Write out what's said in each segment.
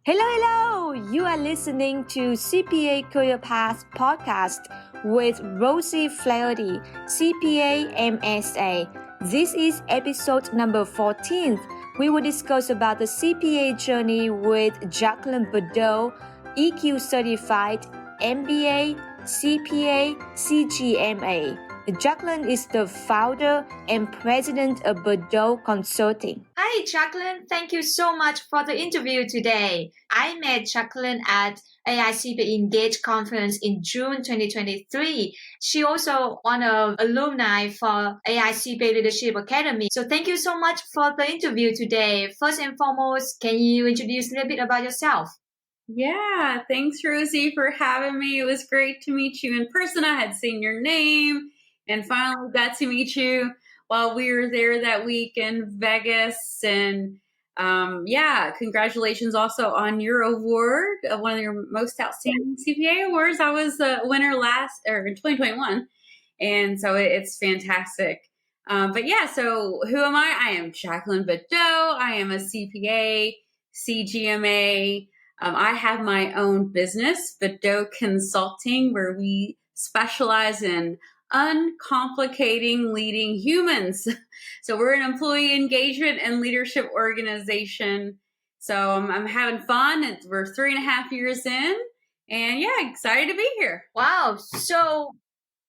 Hello. You are listening to CPA Career Path podcast with Rosie Flaherty, CPA MSA. This is episode number 14. We will discuss about the CPA journey with Jacqueline Bordeaux, EQ certified, MBA, CPA, CGMA. Jacqueline is the founder and president of Bordeaux Consulting. Hi, Jacqueline. Thank you so much for the interview today. I met Jacqueline at AICPA Engage conference in June 2023. She also one of alumni for AICPA Leadership Academy. So thank you so much for the interview today. First and foremost, can you introduce a little bit about yourself? Yeah, thanks, Rosie, for having me. It was great to meet you in person. I had seen your name and finally got to meet you while we were there that week in Vegas. And congratulations also on your award, one of your most outstanding CPA awards. I was the winner in 2021, and so it's fantastic. So who am I? I am Jacqueline Bordeaux. I am a CPA, CGMA. I have my own business, Bordeaux Consulting, where we specialize in uncomplicating leading humans. So we're an employee engagement and leadership organization. So I'm having fun. We're 3.5 years in, and excited to be here. Wow. So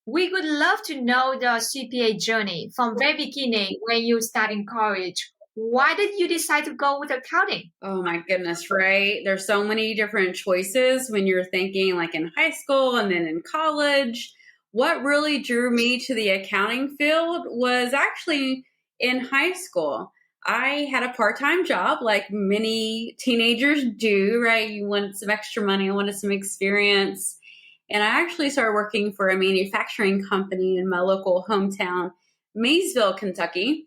we would love to know the CPA journey from very beginning when you start in college. Why did you decide to go with accounting? Oh my goodness, right? There's so many different choices when you're thinking like in high school and then in college. What really drew me to the accounting field was actually in high school. I had a part-time job like many teenagers do, right? You wanted some extra money, I wanted some experience. And I actually started working for a manufacturing company in my local hometown, Maysville, Kentucky.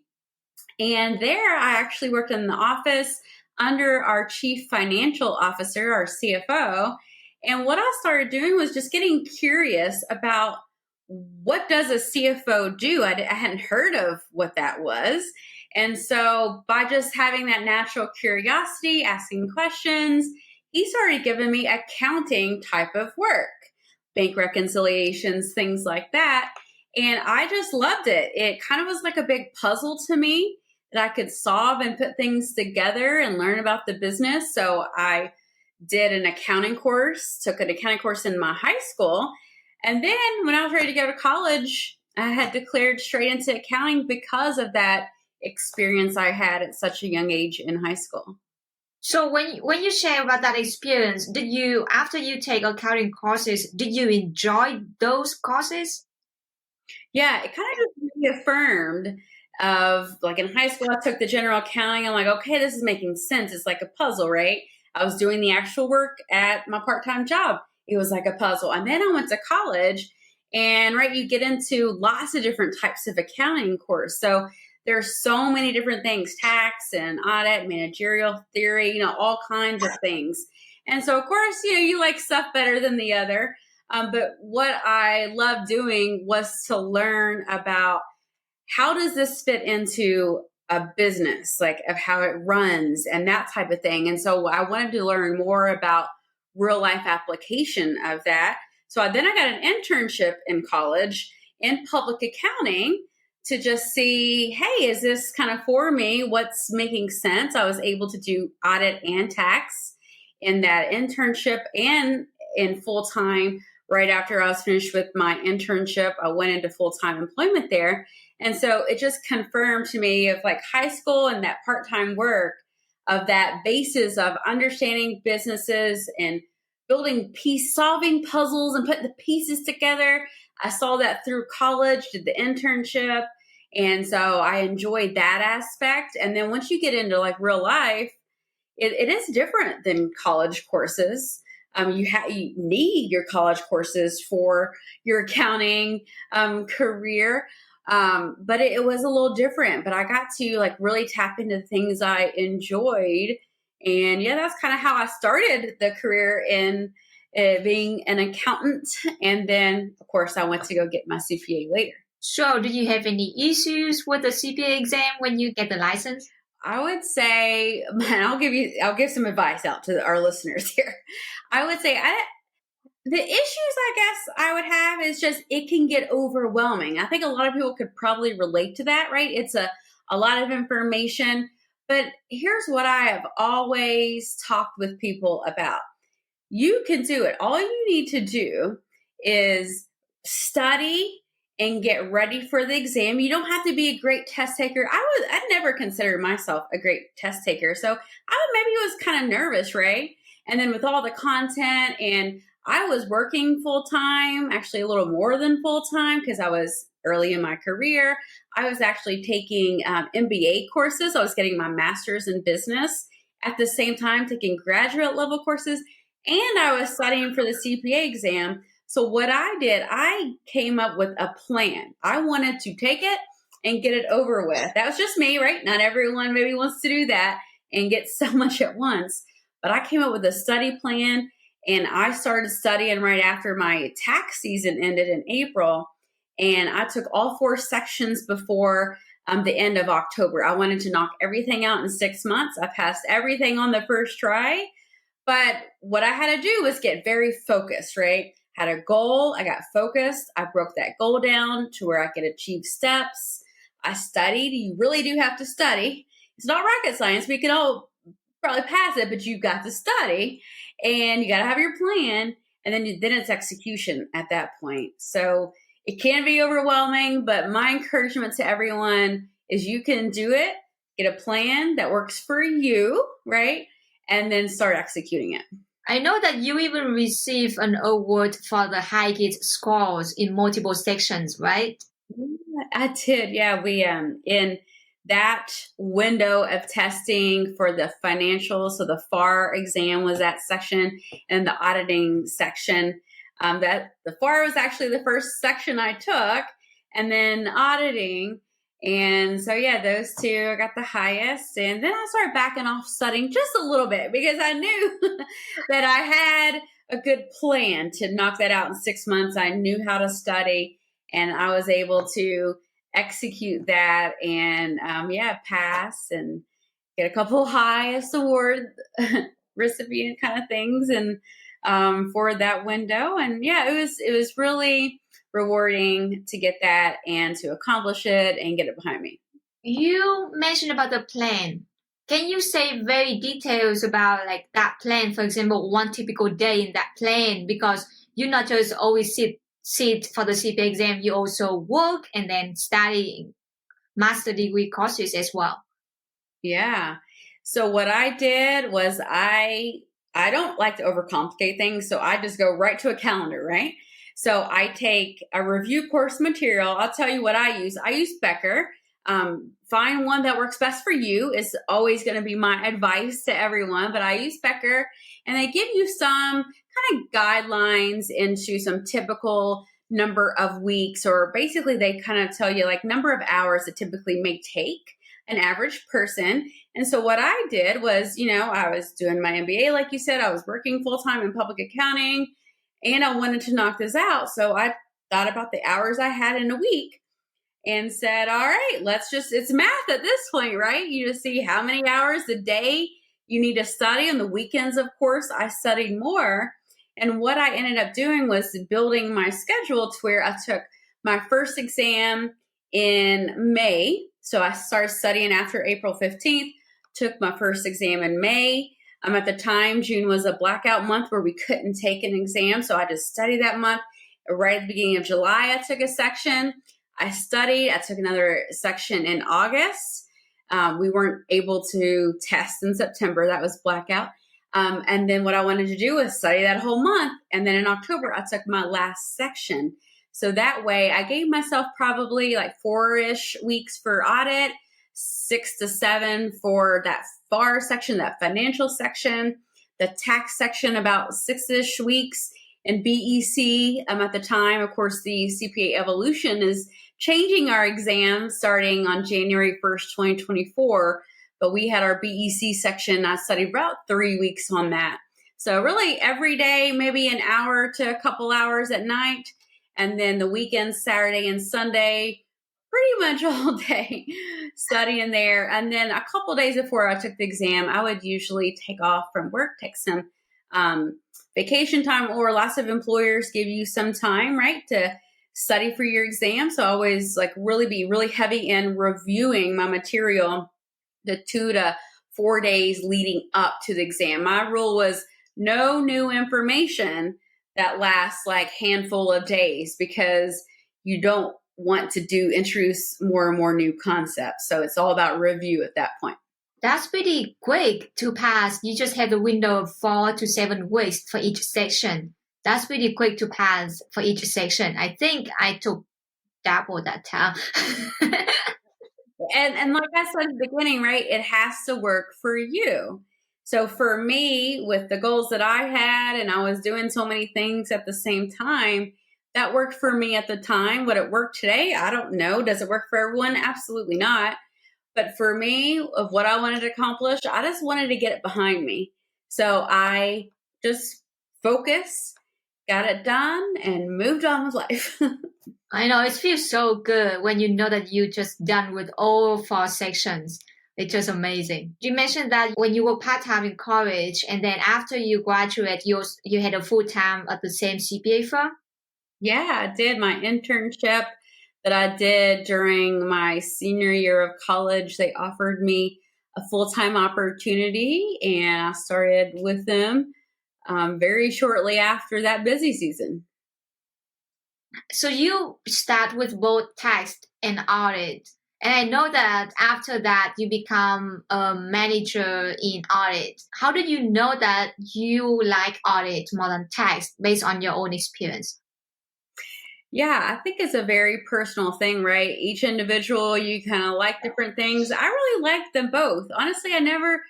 And there I actually worked in the office under our chief financial officer, our CFO. And what I started doing was just getting curious about what does a CFO do? I hadn't heard of what that was. And so by just having that natural curiosity, asking questions, he started giving me accounting type of work, bank reconciliations, things like that. And I just loved it. It kind of was like a big puzzle to me that I could solve and put things together and learn about the business. So I did an accounting course, took an accounting course in my high school. And then when I was ready to go to college, I had declared straight into accounting because of that experience I had at such a young age in high school. So when you share about that experience, after you take accounting courses, did you enjoy those courses? Yeah, it kind of just reaffirmed of like in high school, I took the general accounting. I'm like, okay, this is making sense. It's like a puzzle, right? I was doing the actual work at my part-time job. It was like a puzzle. And then I went to college and you get into lots of different types of accounting course. So there's so many different things, tax and audit, managerial theory, all kinds of things. And so of course, you like stuff better than the other. But what I loved doing was to learn about how does this fit into a business, like of how it runs and that type of thing. And so I wanted to learn more about real life application of that. So then I got an internship in college in public accounting to just see, hey, is this kind of for me? What's making sense? I was able to do audit and tax in that internship and in full-time. Right after I was finished with my internship, I went into full-time employment there. And so it just confirmed to me of like high school and that part-time work of that basis of understanding businesses and building solving puzzles and putting the pieces together. I saw that through college, did the internship. And so I enjoyed that aspect. And then once you get into like real life, it is different than college courses. You need your college courses for your accounting career. But it was a little different, but I got to like really tap into things I enjoyed. And that's kind of how I started the career in being an accountant. And then of course I went to go get my CPA later. So did you have any issues with the CPA exam when you get the license? I would say, and I'll give some advice out to our listeners here. I would say the issues I guess I would have is just it can get overwhelming. I think a lot of people could probably relate to that, right? It's a lot of information. But here's what I have always talked with people about. You can do it. All you need to do is study and get ready for the exam. You don't have to be a great test taker. I never considered myself a great test taker. So maybe was kind of nervous, right? And then with all the content, and I was working full time, actually a little more than full time because I was early in my career. I was actually taking MBA courses. I was getting my master's in business at the same time, taking graduate level courses, and I was studying for the CPA exam. So what I did, I came up with a plan. I wanted to take it and get it over with. That was just me, right? Not everyone maybe wants to do that and get so much at once. But I came up with a study plan, and I started studying right after my tax season ended in April. And I took all 4 sections before the end of October. I wanted to knock everything out in 6 months. I passed everything on the first try. But what I had to do was get very focused, right? Had a goal. I got focused. I broke that goal down to where I could achieve steps. I studied. You really do have to study. It's not rocket science. We can all probably pass it, but you've got to study and you got to have your plan. And then it's execution at that point. So it can be overwhelming, but my encouragement to everyone is you can do it. Get a plan that works for you, right? And then start executing it. I know that you even received an award for the highest scores in multiple sections, right? Yeah, I did. Yeah, we in that window of testing for the financial, so the FAR exam was that section, and the auditing section. That the FAR was actually the first section I took, and then auditing. And so, yeah, those 2, I got the highest. And then I started backing off studying just a little bit because I knew that I had a good plan to knock that out in 6 months. I knew how to study, and I was able to execute that and, pass and get a couple highest award recipient kind of things and for that window. And yeah, it was really rewarding to get that and to accomplish it and get it behind me. You mentioned about the plan. Can you say very details about like that plan? For example, one typical day in that plan, because you not just always sit for the CPA exam, you also work and then study master degree courses as well. Yeah. So what I did was I don't like to overcomplicate things, so I just go right to a calendar, right? So I take a review course material. I'll tell you what I use. I use Becker. Find one that works best for you is always going to be my advice to everyone, but I use Becker, and they give you some kind of guidelines into some typical number of weeks, or basically they kind of tell you like number of hours it typically may take an average person. And so what I did was, I was doing my MBA, like you said, I was working full-time in public accounting, and I wanted to knock this out. So I thought about the hours I had in a week and said, all right, it's math at this point, right? You just see how many hours a day you need to study. On the weekends, of course, I studied more. And what I ended up doing was building my schedule to where I took my first exam in May. So I started studying after April 15th, took my first exam in May. At the time, June was a blackout month where we couldn't take an exam. So I just studied that month. Right at the beginning of July, I took a section. I took another section in August. We weren't able to test in September. That was blackout. And then what I wanted to do was study that whole month. And then in October, I took my last section. So that way I gave myself probably like 4-ish weeks for audit, 6 to 7 for that FAR section, that financial section, the tax section, about 6-ish weeks. And BEC, at the time, of course, the CPA Evolution is changing our exam starting on January 1st, 2024. But we had our BEC section. I studied about 3 weeks on that. So really every day, maybe an hour to a couple hours at night. And then the weekends, Saturday and Sunday, pretty much all day studying there. And then a couple days before I took the exam, I would usually take off from work, take some vacation time, or lots of employers give you some time, right, to study for your exam. So I always like really be really heavy in reviewing my material the 2 to 4 days leading up to the exam. My rule was no new information that lasts like handful of days, because you don't want to introduce more and more new concepts. So it's all about review at that point. That's pretty quick to pass. You just have a window of 4 to 7 weeks for each section. That's pretty quick to pass for each section. I think I took double that time. And like I said at the beginning, right, it has to work for you. So for me, with the goals that I had, and I was doing so many things at the same time, that worked for me at the time. Would it work today? I don't know. Does it work for everyone? Absolutely not. But for me, of what I wanted to accomplish, I just wanted to get it behind me. So I just focused, got it done, and moved on with life. I know, it feels so good when you know that you just done with all 4 sections. It's just amazing. You mentioned that when you were part-time in college, and then after you graduate, you had a full-time at the same CPA firm? Yeah, I did my internship that I did during my senior year of college. They offered me a full-time opportunity, and I started with them very shortly after that busy season. So you start with both tax and audit. And I know that after that, you become a manager in audit. How did you know that you like audit more than tax based on your own experience? Yeah, I think it's a very personal thing, right? Each individual, you kind of like different things. I really like them both. Honestly, I never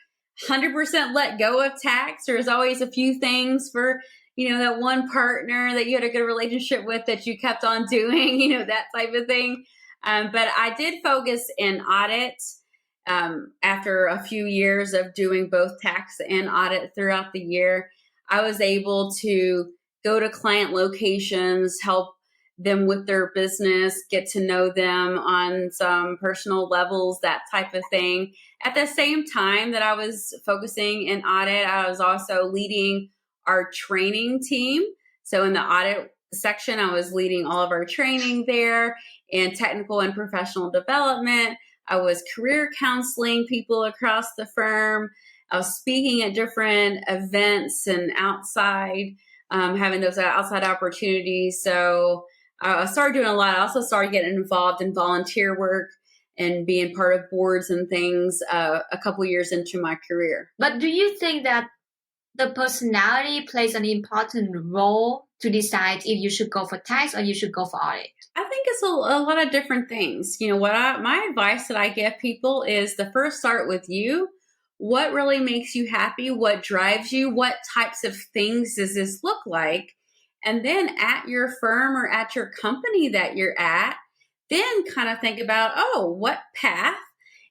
100% let go of tax. There's always a few things for, that one partner that you had a good relationship with that you kept on doing, that type of thing. But I did focus in audit after a few years of doing both tax and audit throughout the year. I was able to go to client locations, help them with their business, get to know them on some personal levels, that type of thing. At the same time that I was focusing in audit, I was also leading our training team. So in the audit section, I was leading all of our training there in technical and professional development. I was career counseling people across the firm. I was speaking at different events and outside, having those outside opportunities. So I started doing a lot. I also started getting involved in volunteer work and being part of boards and things a couple years into my career. But do you think that the personality plays an important role to decide if you should go for tax or you should go for audit? I think it's a lot of different things. My advice that I give people is to first start with you. What really makes you happy? What drives you? What types of things does this look like? And then at your firm or at your company that you're at, then kind of think about, what path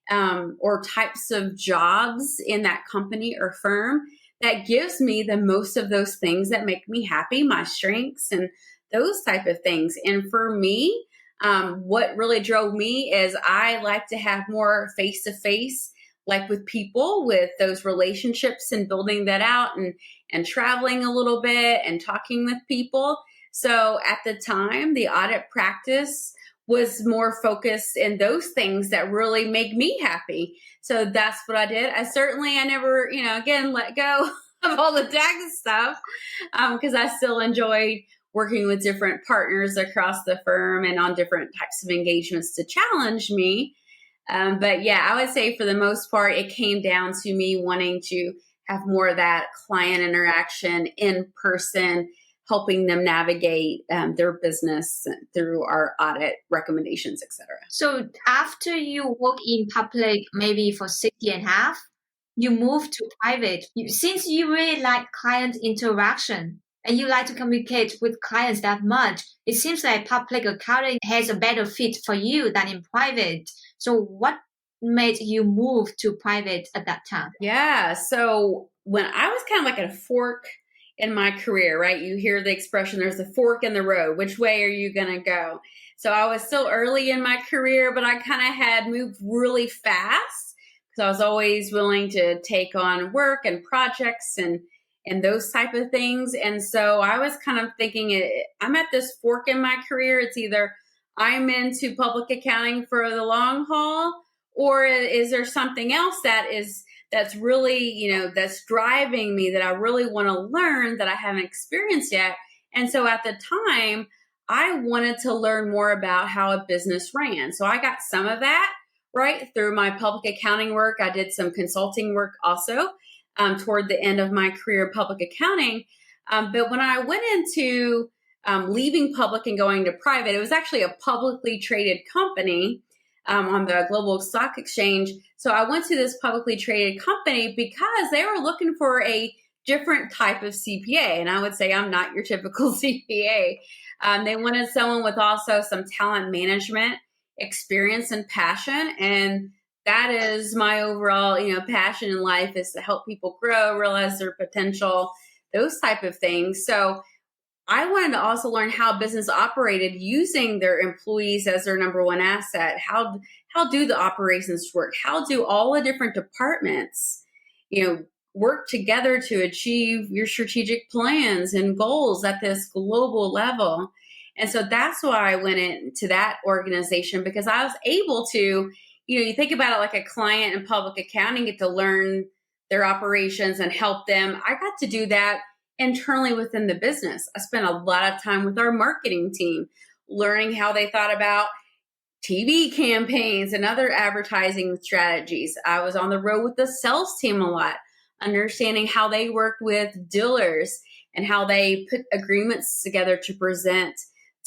or types of jobs in that company or firm that gives me the most of those things that make me happy, my strengths and those type of things. And for me, what really drove me is I like to have more face-to-face, like with people, with those relationships and building that out and traveling a little bit and talking with people. So at the time, the audit practice was more focused in those things that really make me happy. So that's what I did. I never, again, let go of all the tax stuff because I still enjoyed working with different partners across the firm and on different types of engagements to challenge me. But yeah, I would say for the most part, it came down to me wanting to have more of that client interaction in person, helping them navigate their business through our audit recommendations, et cetera. So after you work in public, maybe for 6 years and a half, you move to private. Since you really like client interaction and you like to communicate with clients that much, it seems like public accounting has a better fit for you than in private. So what made you move to private at that time? Yeah. So when I was kind of like at a fork in my career, right? You hear the expression, there's a fork in the road. Which way are you going to go? So I was still early in my career, but I kind of had moved really fast because I was always willing to take on work and projects and those type of things. And so I was kind of thinking, I'm at this fork in my career. It's either I'm into public accounting for the long haul, or is there something else that's really, that's driving me, that I really want to learn, that I haven't experienced yet. And so at the time, I wanted to learn more about how a business ran. So I got some of that right through my public accounting work. I did some consulting work also toward the end of my career in public accounting. But when I went into leaving public and going to private, it was actually a publicly traded company on the global stock exchange. So I went to this publicly traded company because they were looking for a different type of CPA. And I would say I'm not your typical CPA. They wanted someone with also some talent management experience and passion. And that is my overall, passion in life, is to help people grow, realize their potential, those type of things. So I wanted to also learn how business operated using their employees as their number one asset. How do the operations work? How do all the different departments, work together to achieve your strategic plans and goals at this global level? And so that's why I went into that organization, because I was able to, you think about it like a client in public accounting, get to learn their operations and help them. I got to do that internally within the business. I spent a lot of time with our marketing team, learning how they thought about TV campaigns and other advertising strategies. I was on the road with the sales team a lot, understanding how they worked with dealers and how they put agreements together to present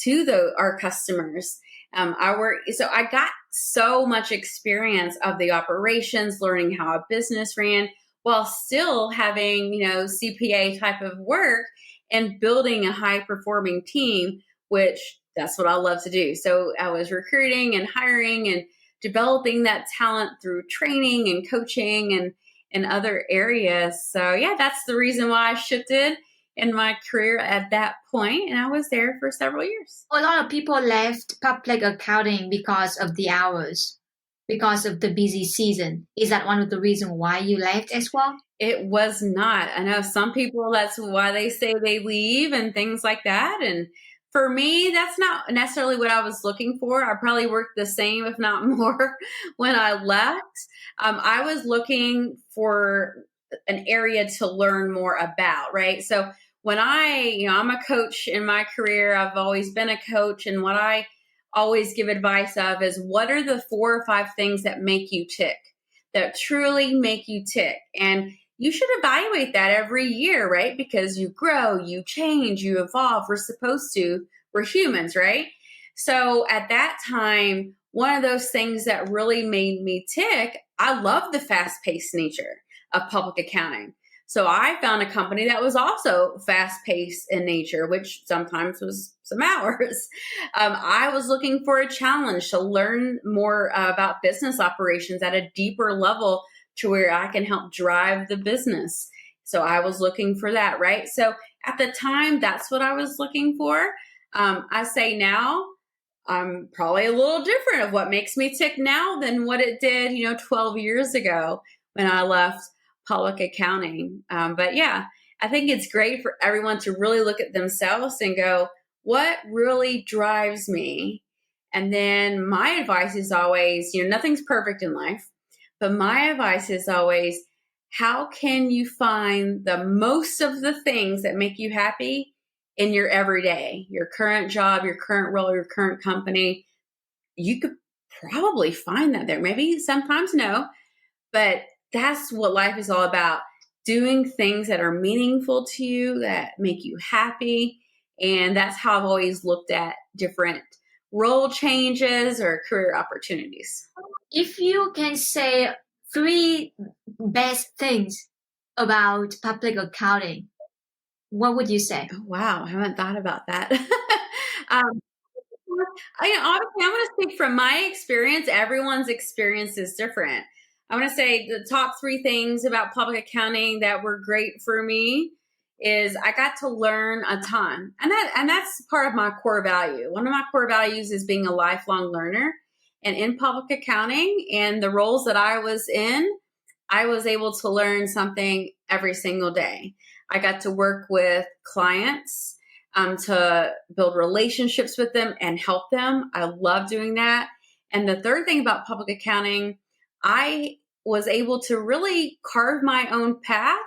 to our customers. So I got so much experience of the operations, learning how a business ran, while still having, CPA type of work and building a high performing team, which that's what I love to do. So I was recruiting and hiring and developing that talent through training and coaching and other areas. So yeah, that's the reason why I shifted in my career at that point, and I was there for several years. A lot of people left public accounting because of the hours, because of the busy season. Is that one of the reasons why you left as well? It was not. I know some people, that's why they say they leave and things like that. And for me, that's not necessarily what I was looking for. I probably worked the same, if not more, when I left. I was looking for an area to learn more about, right? So when I'm a coach in my career, I've always been a coach, and what I always give advice of is, what are the 4 or 5 things that make you tick, that truly make you tick? And you should evaluate that every year, right? Because you grow, you change, you evolve. We're supposed to. We're humans, right? So at that time, one of those things that really made me tick, I love the fast-paced nature of public accounting. So I found a company that was also fast-paced in nature, which sometimes was some hours. I was looking for a challenge to learn more about business operations at a deeper level, to where I can help drive the business. So I was looking for that, right? So at the time, that's what I was looking for. I say now, I'm probably a little different of what makes me tick now than what it did, 12 years ago when I left public accounting. But yeah, I think it's great for everyone to really look at themselves and go, what really drives me? And then my advice is always, nothing's perfect in life, but my advice is always, how can you find the most of the things that make you happy in your everyday, your current job, your current role, your current company? You could probably find that there. Maybe sometimes no, but that's what life is all about. Doing things that are meaningful to you, that make you happy. And that's how I've always looked at different role changes or career opportunities. If you can say 3 best things about public accounting, what would you say? Oh, wow, I haven't thought about that. Obviously, I'm going to speak from my experience. Everyone's experience is different. I'm going to say the top 3 things about public accounting that were great for me is I got to learn a ton. And that's part of my core value. One of my core values is being a lifelong learner. And in public accounting and the roles that I was in, I was able to learn something every single day. I got to work with clients to build relationships with them and help them. I love doing that. And the third thing about public accounting, I was able to really carve my own path,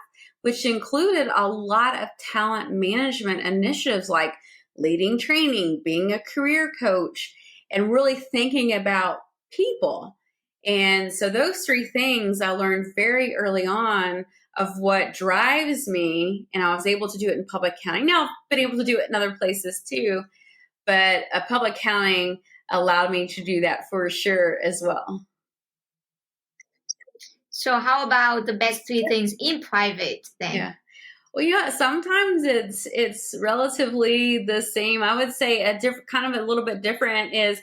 which included a lot of talent management initiatives like leading training, being a career coach, and really thinking about people. And so those three things I learned very early on of what drives me, and I was able to do it in public accounting. Now, I've been able to do it in other places too, but public accounting allowed me to do that for sure as well. So how about the best three things in private then? Yeah. Well, sometimes it's relatively the same. I would say a different, kind of a little bit different is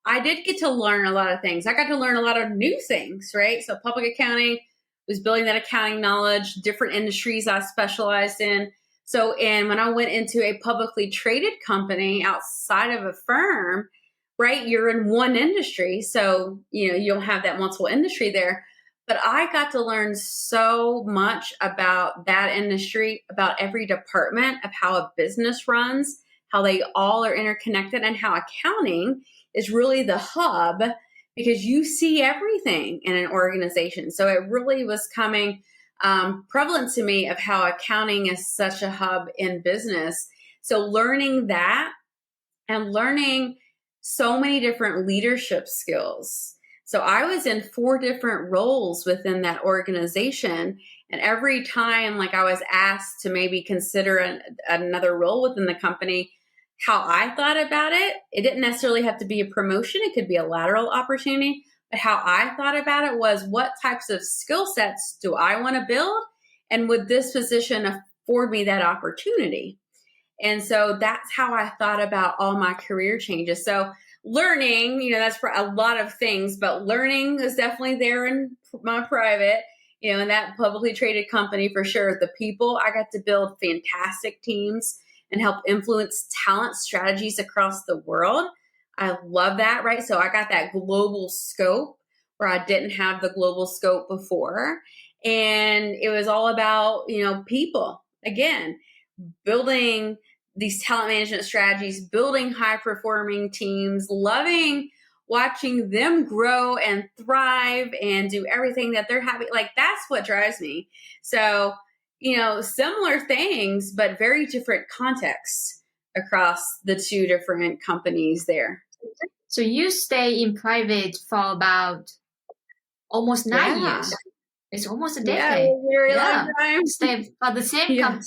I did get to learn a lot of things. I got to learn a lot of new things, right? So public accounting was building that accounting knowledge, different industries I specialized in. So, and when I went into a publicly traded company outside of a firm, right, you're in one industry. So, you'll have that multiple industry there. But I got to learn so much about that industry, about every department of how a business runs, how they all are interconnected, and how accounting is really the hub because you see everything in an organization. So it really was coming prevalent to me of how accounting is such a hub in business. So learning that and learning so many different leadership skills. So I was in 4 different roles within that organization. And every time I was asked to maybe consider another role within the company, how I thought about it, it didn't necessarily have to be a promotion. It could be a lateral opportunity. But how I thought about it was, what types of skill sets do I want to build? And would this position afford me that opportunity? And so that's how I thought about all my career changes. So learning, that's for a lot of things, but learning is definitely there in my private, in that publicly traded company for sure. The people, I got to build fantastic teams and help influence talent strategies across the world. I love that, right? So I got that global scope where I didn't have the global scope before. And it was all about, people. Again, building these talent management strategies, building high-performing teams, loving watching them grow and thrive and do everything that they're happy. That's what drives me. So, similar things, but very different contexts across the 2 different companies there. So you stay in private for about almost 9 years. It's almost a decade. Yeah, very long time. Stay for the same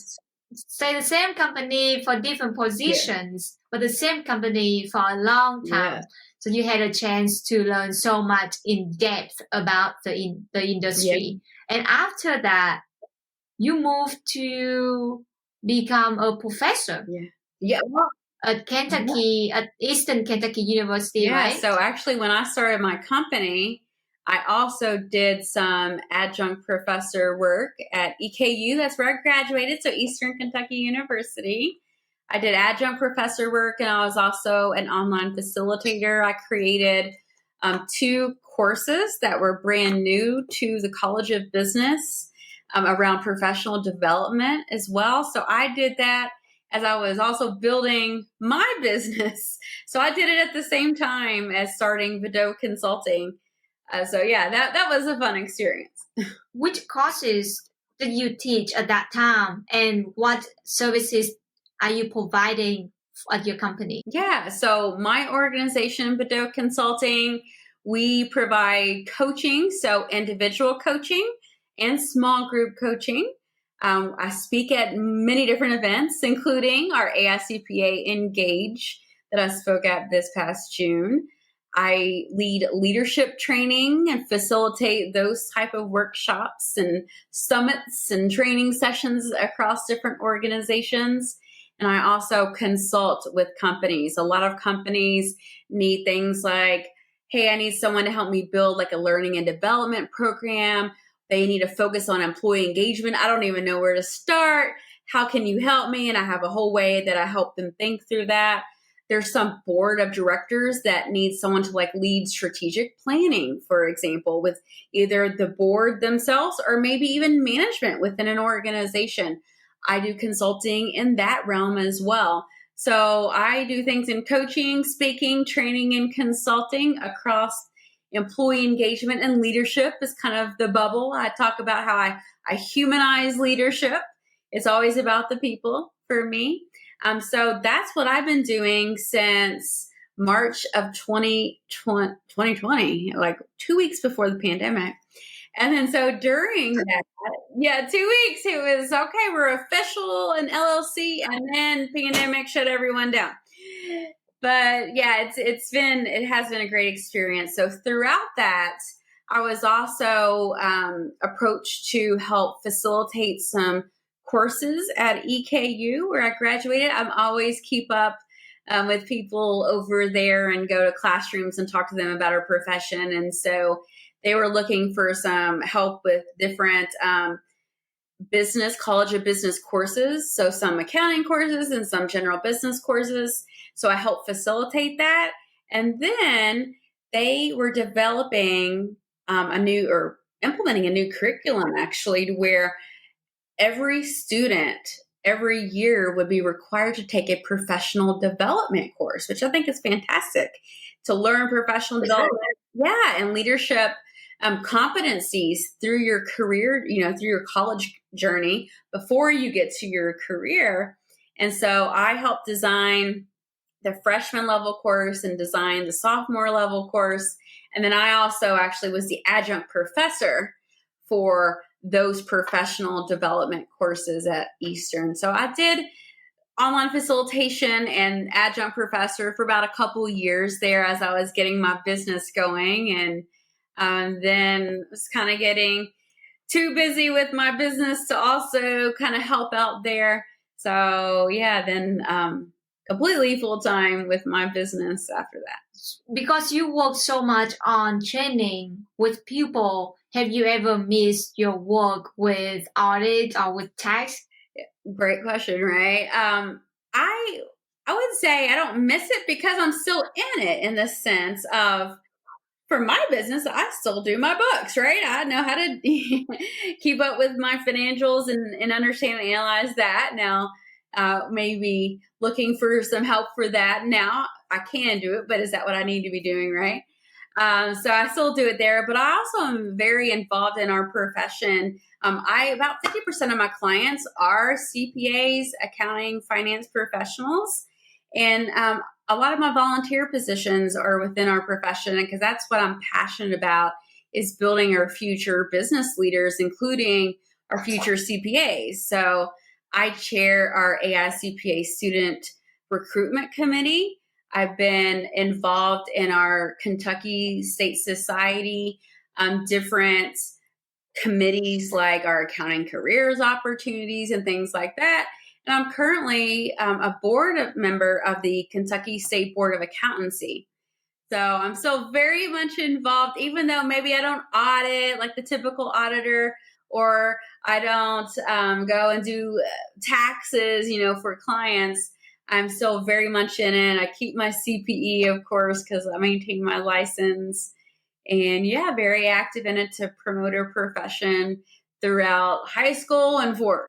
stay the same company for different positions, but the same company for a long time. Yeah. So you had a chance to learn so much in depth about the industry. Yeah. And after that, you moved to become a professor. Yeah. At Kentucky, at Eastern Kentucky University, right? So actually when I started my company, I also did some adjunct professor work at EKU. That's where I graduated, so Eastern Kentucky University. I did adjunct professor work, and I was also an online facilitator. I created 2 courses that were brand new to the College of Business around professional development as well. So I did that as I was also building my business. So I did it at the same time as starting Vidot Consulting. That was a fun experience. Which courses did you teach at that time, and what services are you providing at your company? Yeah, so my organization, Vidot Consulting, we provide coaching, so individual coaching and small group coaching. I speak at many different events, including our AICPA Engage that I spoke at this past June. I lead leadership training and facilitate those type of workshops and summits and training sessions across different organizations. And I also consult with companies. A lot of companies need things like, hey, I need someone to help me build a learning and development program. They need to focus on employee engagement. I don't even know where to start. how can you help me? And I have a whole way that I help them think through that. There's some board of directors that need someone to like lead strategic planning, for example, with either the board themselves or maybe even management within an organization. I do consulting in that realm as well. So I do things in coaching, speaking, training, and consulting across employee engagement and leadership is kind of the bubble. I talk about how I humanize leadership. It's always about the people for me. So that's what I've been doing since March of 2020, like 2 weeks before the pandemic. And then so during that, 2 weeks, it was okay, we're official and LLC, and then pandemic shut everyone down. But yeah, it has been a great experience. So throughout that, I was also approached to help facilitate some courses at EKU where I graduated. I'm always keep up with people over there and go to classrooms and talk to them about our profession. And so they were looking for some help with different College of Business courses. So some accounting courses and some general business courses. So I helped facilitate that. And then they were developing implementing a new curriculum actually, to where every student every year would be required to take a professional development course, which I think is fantastic to learn professional development. Yeah. And leadership competencies through your career, through your college journey before you get to your career. And so I helped design the freshman level course and design the sophomore level course. And then I also actually was the adjunct professor for those professional development courses at Eastern. So I did online facilitation and adjunct professor for about a couple years there as I was getting my business going. And then was kind of getting too busy with my business to also kind of help out there. So yeah, then completely full-time with my business after that. Because you work so much on training with people, have you ever missed your work with audit or with tax? Great question, right? I would say I don't miss it because I'm still in it, in the sense of, for my business, I still do my books, right? I know how to keep up with my financials and understand and analyze that. Now, maybe looking for some help for that. Now I can do it, but is that what I need to be doing, right? So I still do it there, but I also am very involved in our profession. About 50% of my clients are CPAs, accounting, finance professionals. And a lot of my volunteer positions are within our profession, because that's what I'm passionate about, is building our future business leaders, including our future CPAs. So I chair our AI CPA student recruitment committee. I've been involved in our Kentucky State Society, different committees like our accounting careers opportunities and things like that. And I'm currently a board member of the Kentucky State Board of Accountancy. So I'm still very much involved, even though maybe I don't audit like the typical auditor, or I don't go and do taxes, for clients. I'm still very much in it. I keep my CPE, of course, because I maintain my license. And yeah, very active in it to promote our profession throughout high school and forward.